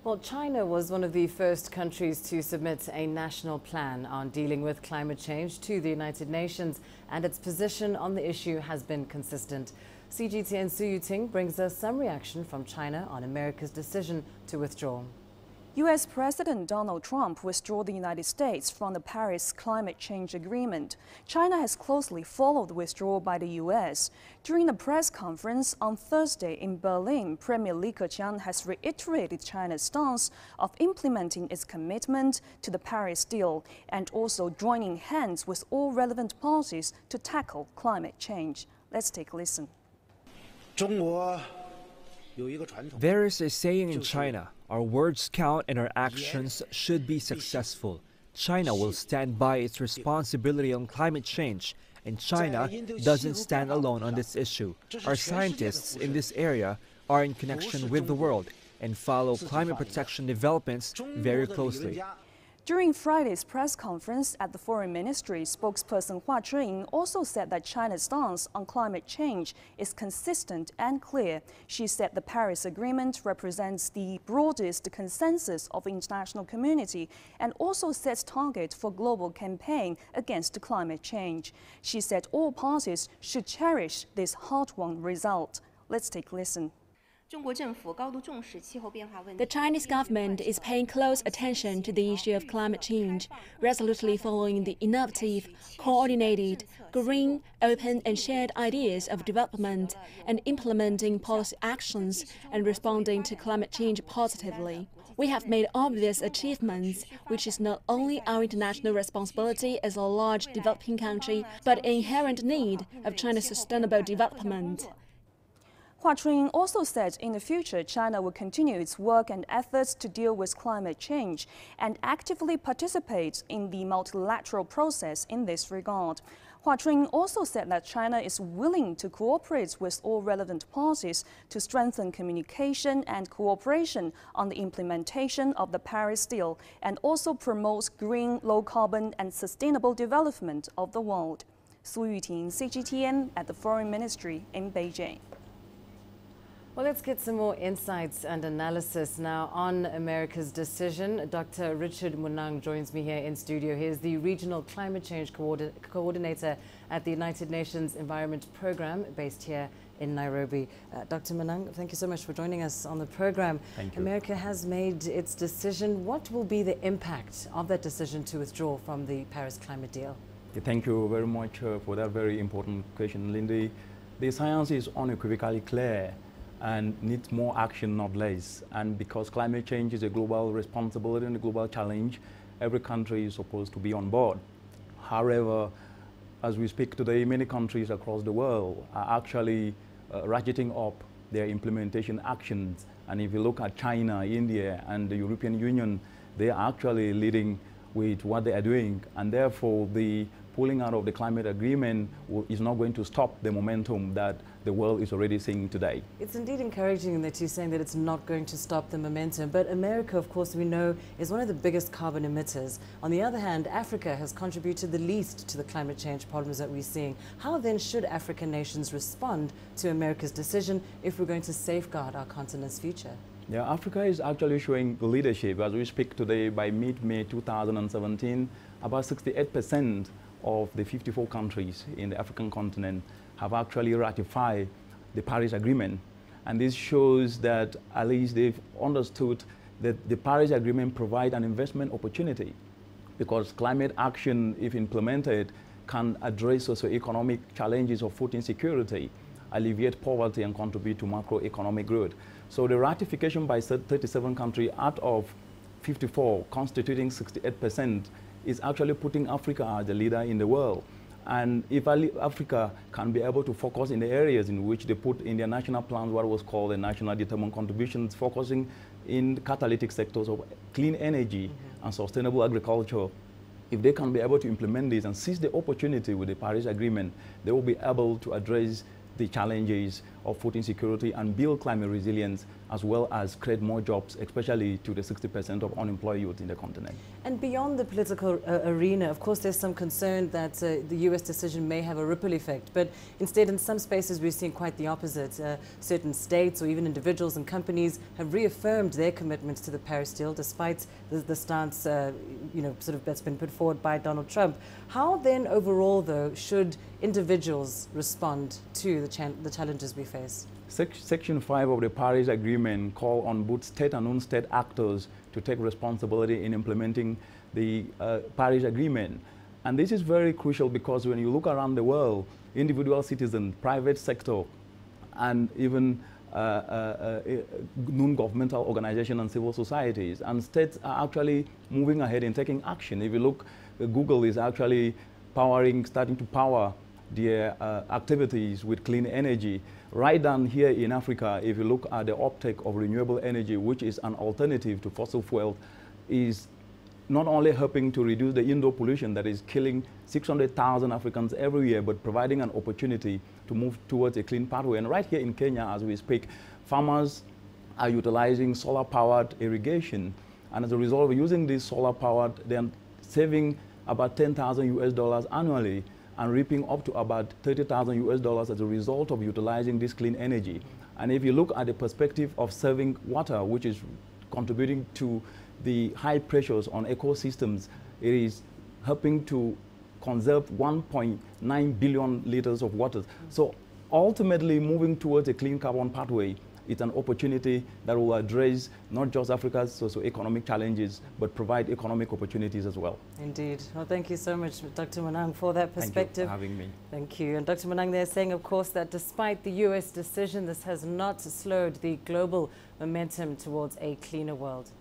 Well, China was one of the first countries to submit a national plan on dealing with climate change to the United Nations, and its position on the issue has been consistent. CGTN Yuting brings us some reaction from China on America's decision to withdraw. U.S. President Donald Trump withdrew the United States from the Paris Climate Change Agreement. China has closely followed the withdrawal by the U.S. During the press conference on Thursday in Berlin, Premier Li Keqiang has reiterated China's stance of implementing its commitment to the Paris deal and also joining hands with all relevant parties to tackle climate change. Let's take a listen. There is a saying in China, our words count and our actions should be successful. China will stand by its responsibility on climate change, and China doesn't stand alone on this issue. Our scientists in this area are in connection with the world and follow climate protection developments very closely. During Friday's press conference at the Foreign Ministry, spokesperson Hua Chunying also said that China's stance on climate change is consistent and clear. She said the Paris Agreement represents the broadest consensus of the international community and also sets targets for global campaign against climate change. She said all parties should cherish this hard-won result. Let's take a listen. The Chinese government is paying close attention to the issue of climate change, resolutely following the innovative, coordinated, green, open and shared ideas of development and implementing policy actions and responding to climate change positively. We have made obvious achievements, which is not only our international responsibility as a large developing country, but an inherent need of China's sustainable development. Hua Chunying also said in the future, China will continue its work and efforts to deal with climate change and actively participate in the multilateral process in this regard. Hua Chunying also said that China is willing to cooperate with all relevant parties to strengthen communication and cooperation on the implementation of the Paris deal and also promote green, low-carbon and sustainable development of the world. Su Yuting, CGTN at the Foreign Ministry in Beijing. Well, let's get some more insights and analysis now on America's decision. Dr. Richard Munang joins me here in studio. He is the Regional Climate Change Coordinator at the United Nations Environment Programme based here in Nairobi. Dr. Munang, thank you so much for joining us on the program. Thank you. America has made its decision. What will be the impact of that decision to withdraw from the Paris climate deal? Thank you very much for that very important question, Lindy. The science is unequivocally clear and needs more action, not less. And because climate change is a global responsibility and a global challenge, every country is supposed to be on board. However, as we speak today, many countries across the world are actually ratcheting up their implementation actions. And if you look at China, India, and the European Union, they are actually leading with what they are doing. And therefore, the pulling out of the climate agreement is not going to stop the momentum that the world is already seeing today. It's indeed encouraging that you're saying that it's not going to stop the momentum. But America, of course, we know, is one of the biggest carbon emitters. On the other hand, Africa has contributed the least to the climate change problems that we're seeing. How then should African nations respond to America's decision if we're going to safeguard our continent's future? Yeah, Africa is actually showing leadership. As we speak today, by mid-May 2017, about 68% of the 54 countries in the African continent have actually ratified the Paris Agreement. And this shows that at least they've understood that the Paris Agreement provides an investment opportunity, because climate action, if implemented, can address socioeconomic challenges of food insecurity, alleviate poverty, and contribute to macroeconomic growth. So the ratification by 37 countries out of 54, constituting 68%, is actually putting Africa as the leader in the world. And if Africa can be able to focus in the areas in which they put in their national plans what was called the national determined contributions, focusing in catalytic sectors of clean energy and sustainable agriculture, if they can be able to implement this and seize the opportunity with the Paris Agreement, they will be able to address the challenges of food insecurity and build climate resilience, as well as create more jobs, especially to the 60% of unemployed youth in the continent. And beyond the political arena, of course, there's some concern that the US decision may have a ripple effect. But instead, in some spaces, we're seeing quite the opposite. Certain states or even individuals and companies have reaffirmed their commitments to the Paris deal, despite the stance, sort of that's been put forward by Donald Trump. How then, overall, though, should individuals respond to the challenges we face? Section 5 of the Paris Agreement calls on both state and non-state actors to take responsibility in implementing the Paris Agreement. And this is very crucial because when you look around the world, individual citizens, private sector, and even non-governmental organizations and civil societies, and states are actually moving ahead and taking action. If you look, Google is actually starting to power their activities with clean energy. Right down here in Africa, if you look at the uptake of renewable energy, which is an alternative to fossil fuel, is not only helping to reduce the indoor pollution that is killing 600,000 Africans every year, but providing an opportunity to move towards a clean pathway. And right here in Kenya, as we speak, farmers are utilizing solar-powered irrigation. And as a result of using this solar-powered, they're saving about $10,000 annually and reaping up to about $30,000 as a result of utilizing this clean energy. And if you look at the perspective of saving water, which is contributing to the high pressures on ecosystems, it is helping to conserve 1.9 billion liters of water. So ultimately, moving towards a clean carbon pathway, it's an opportunity that will address not just Africa's socio-economic challenges, but provide economic opportunities as well. Indeed. Well, thank you so much, Dr. Munang, for that perspective. Thank you for having me. Thank you. And Dr. Munang there saying, of course, that despite the US decision, this has not slowed the global momentum towards a cleaner world.